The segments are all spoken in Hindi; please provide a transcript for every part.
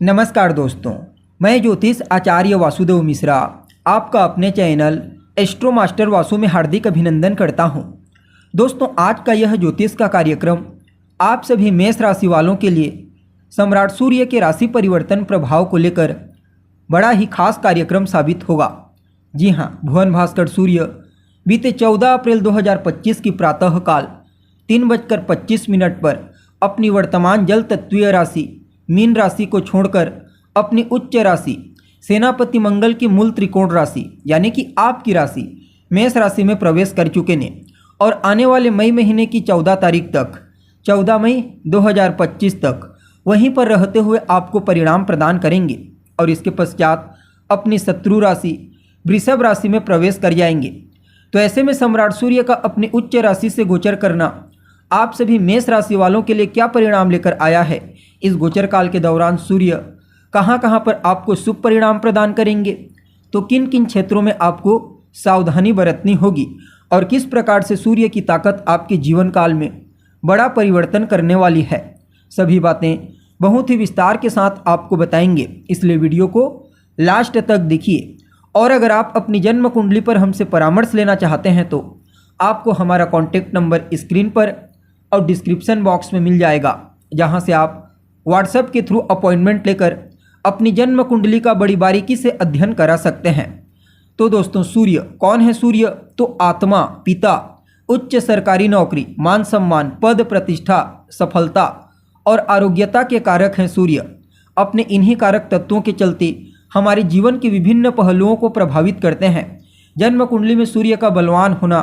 नमस्कार दोस्तों, मैं ज्योतिष आचार्य वासुदेव मिश्रा आपका अपने चैनल एस्ट्रो मास्टर वासु में हार्दिक अभिनंदन करता हूं। दोस्तों, आज का यह ज्योतिष का कार्यक्रम आप सभी मेष राशि वालों के लिए सम्राट सूर्य के राशि परिवर्तन प्रभाव को लेकर बड़ा ही खास कार्यक्रम साबित होगा। जी हां, भुवन भास्कर सूर्य बीते 14 अप्रैल 2025 की प्रातःकाल 3:25 पर अपनी वर्तमान जल तत्वीय राशि मीन राशि को छोड़कर अपनी उच्च राशि सेनापति मंगल की मूल त्रिकोण राशि यानी कि आपकी राशि मेष राशि में प्रवेश कर चुके ने और आने वाले मई महीने की 14 तारीख तक 14 मई 2025 तक वहीं पर रहते हुए आपको परिणाम प्रदान करेंगे और इसके पश्चात अपनी शत्रु राशि वृषभ राशि में प्रवेश कर जाएंगे। तो ऐसे में सम्राट सूर्य का अपनी उच्च राशि से गोचर करना आप सभी मेष राशि वालों के लिए क्या परिणाम लेकर आया है, इस गोचर काल के दौरान सूर्य कहां कहां पर आपको शुभ परिणाम प्रदान करेंगे, तो किन किन क्षेत्रों में आपको सावधानी बरतनी होगी और किस प्रकार से सूर्य की ताकत आपके जीवन काल में बड़ा परिवर्तन करने वाली है, सभी बातें बहुत ही विस्तार के साथ आपको बताएंगे। इसलिए वीडियो को लास्ट तक देखिए और अगर आप अपनी जन्म कुंडली पर हमसे परामर्श लेना चाहते हैं तो आपको हमारा कॉन्टैक्ट नंबर स्क्रीन पर और डिस्क्रिप्शन बॉक्स में मिल जाएगा, जहां से आप व्हाट्सएप के थ्रू अपॉइंटमेंट लेकर अपनी जन्म कुंडली का बड़ी बारीकी से अध्ययन करा सकते हैं। तो दोस्तों, सूर्य कौन है? सूर्य तो आत्मा, पिता, उच्च सरकारी नौकरी, मान सम्मान, पद प्रतिष्ठा, सफलता और आरोग्यता के कारक हैं। सूर्य अपने इन्हीं कारक तत्वों के चलते हमारे जीवन के विभिन्न पहलुओं को प्रभावित करते हैं। जन्म कुंडली में सूर्य का बलवान होना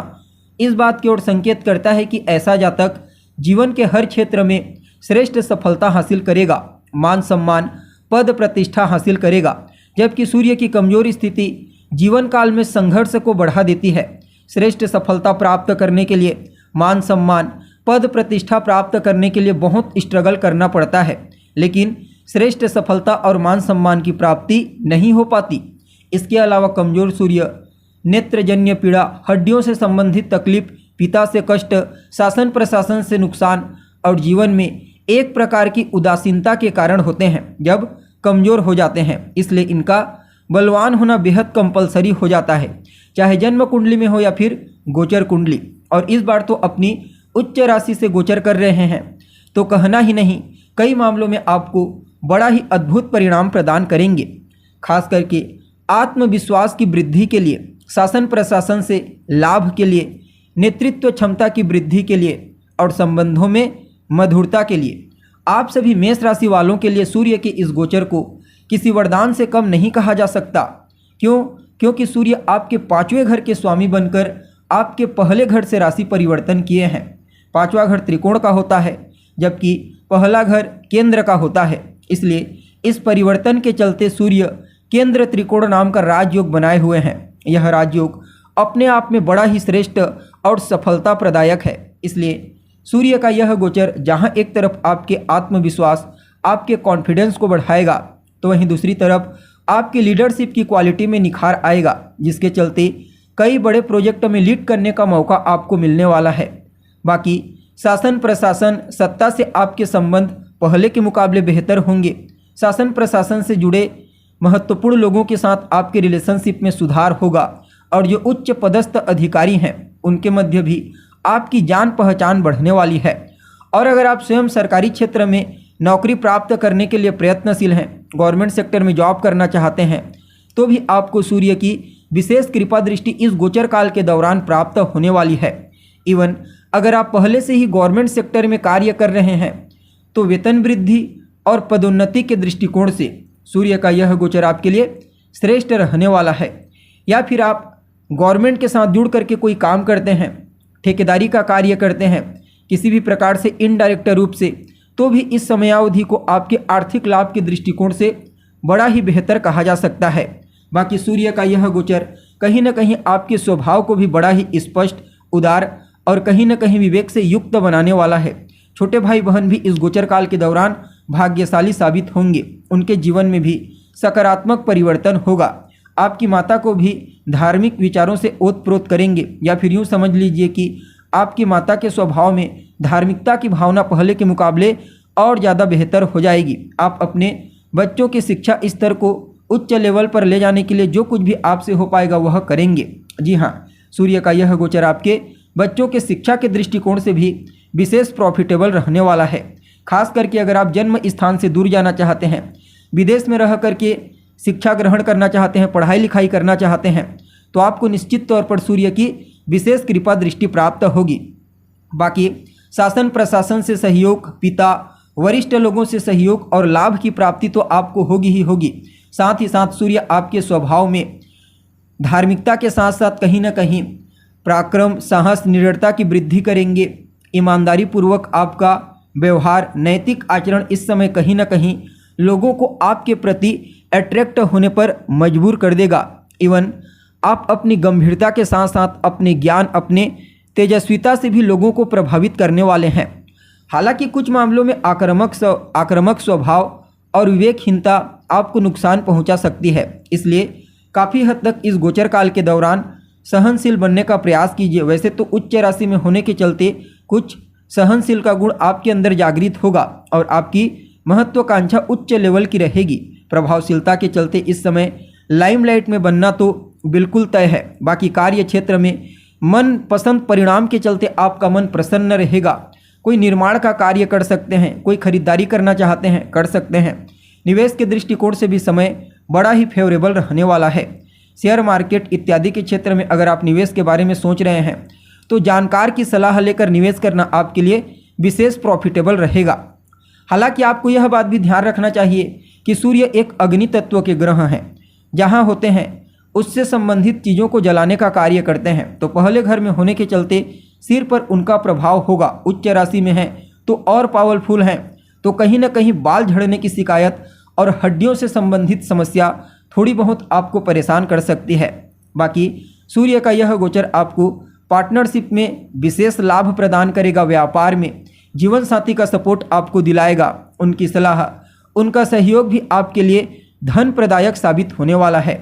इस बात की ओर संकेत करता है कि ऐसा जातक जीवन के हर क्षेत्र में श्रेष्ठ सफलता हासिल करेगा, मान सम्मान, पद प्रतिष्ठा हासिल करेगा। जबकि सूर्य की कमजोर स्थिति जीवन काल में संघर्ष को बढ़ा देती है। श्रेष्ठ सफलता प्राप्त करने के लिए, मान सम्मान, पद प्रतिष्ठा प्राप्त करने के लिए बहुत स्ट्रगल करना पड़ता है, लेकिन श्रेष्ठ सफलता और मान सम्मान की प्राप्ति नहीं हो पाती। इसके अलावा कमजोर सूर्य नेत्रजन्य पीड़ा, हड्डियों से संबंधित तकलीफ, पिता से कष्ट, शासन प्रशासन से नुकसान और जीवन में एक प्रकार की उदासीनता के कारण होते हैं जब कमज़ोर हो जाते हैं। इसलिए इनका बलवान होना बेहद कंपलसरी हो जाता है, चाहे जन्म कुंडली में हो या फिर गोचर कुंडली। और इस बार तो अपनी उच्च राशि से गोचर कर रहे हैं तो कहना ही नहीं, कई मामलों में आपको बड़ा ही अद्भुत परिणाम प्रदान करेंगे। खास करके आत्मविश्वास की वृद्धि के लिए, शासन प्रशासन से लाभ के लिए, नेतृत्व क्षमता की वृद्धि के लिए और संबंधों में मधुरता के लिए आप सभी मेष राशि वालों के लिए सूर्य के इस गोचर को किसी वरदान से कम नहीं कहा जा सकता। क्यों? क्योंकि सूर्य आपके 5वें घर के स्वामी बनकर आपके पहले घर से राशि परिवर्तन किए हैं। 5वां घर त्रिकोण का होता है जबकि पहला घर केंद्र का होता है। इसलिए इस परिवर्तन के चलते सूर्य केंद्र त्रिकोण नाम का राजयोग बनाए हुए हैं। यह राजयोग अपने आप में बड़ा ही श्रेष्ठ और सफलता प्रदायक है। इसलिए सूर्य का यह गोचर जहां एक तरफ आपके आत्मविश्वास, आपके कॉन्फिडेंस को बढ़ाएगा, तो वहीं दूसरी तरफ आपकी लीडरशिप की क्वालिटी में निखार आएगा, जिसके चलते कई बड़े प्रोजेक्ट में लीड करने का मौका आपको मिलने वाला है। बाकी शासन प्रशासन, सत्ता से आपके संबंध पहले के मुकाबले बेहतर होंगे। शासन प्रशासन से जुड़े महत्वपूर्ण लोगों के साथ आपके रिलेशनशिप में सुधार होगा और जो उच्च पदस्थ अधिकारी हैं उनके मध्य भी आपकी जान पहचान बढ़ने वाली है। और अगर आप स्वयं सरकारी क्षेत्र में नौकरी प्राप्त करने के लिए प्रयत्नशील हैं, गवर्नमेंट सेक्टर में जॉब करना चाहते हैं, तो भी आपको सूर्य की विशेष कृपा दृष्टि इस गोचर काल के दौरान प्राप्त होने वाली है। इवन अगर आप पहले से ही गवर्नमेंट सेक्टर में कार्य कर रहे हैं तो वेतन वृद्धि और पदोन्नति के दृष्टिकोण से सूर्य का यह गोचर आपके लिए श्रेष्ठ रहने वाला है। या फिर आप गवर्नमेंट के साथ जुड़ करके कोई काम करते हैं, ठेकेदारी का कार्य करते हैं किसी भी प्रकार से इनडायरेक्ट रूप से, तो भी इस समयावधि को आपके आर्थिक लाभ के दृष्टिकोण से बड़ा ही बेहतर कहा जा सकता है। बाकी सूर्य का यह गोचर कहीं न कहीं आपके स्वभाव को भी बड़ा ही स्पष्ट, उदार और कहीं न कहीं विवेक से युक्त बनाने वाला है। छोटे भाई बहन भी इस गोचर काल के दौरान भाग्यशाली साबित होंगे, उनके जीवन में भी सकारात्मक परिवर्तन होगा। आपकी माता को भी धार्मिक विचारों से ओतप्रोत करेंगे, या फिर यूँ समझ लीजिए कि आपकी माता के स्वभाव में धार्मिकता की भावना पहले के मुकाबले और ज़्यादा बेहतर हो जाएगी। आप अपने बच्चों के शिक्षा स्तर को उच्च लेवल पर ले जाने के लिए जो कुछ भी आपसे हो पाएगा वह करेंगे। जी हाँ, सूर्य का यह गोचर आपके बच्चों के शिक्षा के दृष्टिकोण से भी विशेष प्रॉफिटेबल रहने वाला है। खास करके अगर आप जन्म स्थान से दूर जाना चाहते हैं, विदेश में रह करके शिक्षा ग्रहण करना चाहते हैं, पढ़ाई लिखाई करना चाहते हैं, तो आपको निश्चित तौर पर सूर्य की विशेष कृपा दृष्टि प्राप्त होगी। बाकी शासन प्रशासन से सहयोग, पिता वरिष्ठ लोगों से सहयोग और लाभ की प्राप्ति तो आपको होगी ही होगी। साथ ही साथ सूर्य आपके स्वभाव में धार्मिकता के साथ साथ कहीं ना कहीं पराक्रम, साहस, निडरता की वृद्धि करेंगे। ईमानदारी पूर्वक आपका व्यवहार, नैतिक आचरण इस समय कहीं ना कहीं लोगों को आपके प्रति अट्रैक्ट होने पर मजबूर कर देगा। इवन आप अपनी गंभीरता के साथ साथ अपने ज्ञान, अपने तेजस्विता से भी लोगों को प्रभावित करने वाले हैं। हालांकि कुछ मामलों में आक्रामक स्वभाव और विवेकहीनता आपको नुकसान पहुंचा सकती है, इसलिए काफ़ी हद तक इस गोचर काल के दौरान सहनशील बनने का प्रयास कीजिए। वैसे तो उच्च राशि में होने के चलते कुछ सहनशील का गुण आपके अंदर जागृत होगा और आपकी महत्वाकांक्षा उच्च लेवल की रहेगी। प्रभावशीलता के चलते इस समय लाइमलाइट में बनना तो बिल्कुल तय है। बाकी कार्य क्षेत्र में मन पसंद परिणाम के चलते आपका मन प्रसन्न रहेगा। कोई निर्माण का कार्य कर सकते हैं, कोई खरीदारी करना चाहते हैं कर सकते हैं। निवेश के दृष्टिकोण से भी समय बड़ा ही फेवरेबल रहने वाला है। शेयर मार्केट इत्यादि के क्षेत्र में अगर आप निवेश के बारे में सोच रहे हैं तो जानकार की सलाह लेकर निवेश करना आपके लिए विशेष प्रॉफिटेबल रहेगा। हालांकि आपको यह बात भी ध्यान रखना चाहिए कि सूर्य एक अग्नि तत्व के ग्रह हैं, जहां होते हैं उससे संबंधित चीज़ों को जलाने का कार्य करते हैं, तो पहले घर में होने के चलते सिर पर उनका प्रभाव होगा। उच्च राशि में है तो और पावरफुल हैं, तो कहीं ना कहीं बाल झड़ने की शिकायत और हड्डियों से संबंधित समस्या थोड़ी बहुत आपको परेशान कर सकती है। बाकी सूर्य का यह गोचर आपको पार्टनरशिप में विशेष लाभ प्रदान करेगा। व्यापार में जीवन साथी का सपोर्ट आपको दिलाएगा। उनकी सलाह, उनका सहयोग भी आपके लिए धन प्रदायक साबित होने वाला है।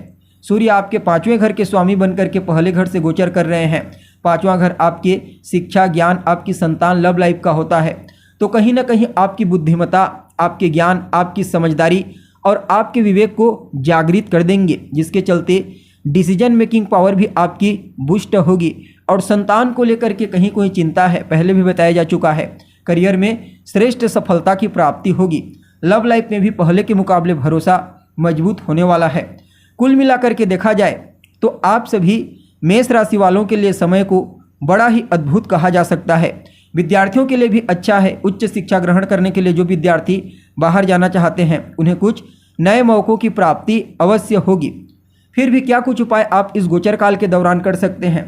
सूर्य आपके 5वें घर के स्वामी बनकर के पहले घर से गोचर कर रहे हैं। 5वां घर आपके शिक्षा, ज्ञान, आपकी संतान, लव लाइफ का होता है, तो कहीं ना कहीं आपकी बुद्धिमत्ता, आपके ज्ञान, आपकी समझदारी और आपके विवेक को जागृत कर देंगे, जिसके चलते डिसीजन मेकिंग पावर भी आपकी बूस्ट होगी। और संतान को लेकर के कहीं कोई चिंता है, पहले भी बताया जा चुका है। करियर में श्रेष्ठ सफलता की प्राप्ति होगी। लव लाइफ में भी पहले के मुकाबले भरोसा मजबूत होने वाला है। कुल मिलाकर के देखा जाए तो आप सभी मेष राशि वालों के लिए समय को बड़ा ही अद्भुत कहा जा सकता है। विद्यार्थियों के लिए भी अच्छा है। उच्च शिक्षा ग्रहण करने के लिए जो विद्यार्थी बाहर जाना चाहते हैं उन्हें कुछ नए मौक़ों की प्राप्ति अवश्य होगी। फिर भी क्या कुछ उपाय आप इस गोचर काल के दौरान कर सकते हैं,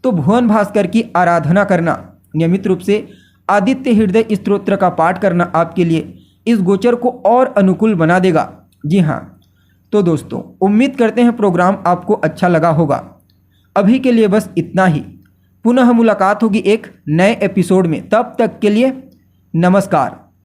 तो भुवन भास्कर की आराधना करना, नियमित रूप से आदित्य हृदय स्तोत्र का पाठ करना आपके लिए इस गोचर को और अनुकूल बना देगा। जी हाँ, तो दोस्तों उम्मीद करते हैं प्रोग्राम आपको अच्छा लगा होगा। अभी के लिए बस इतना ही। पुनः मुलाकात होगी एक नए एपिसोड में। तब तक के लिए नमस्कार।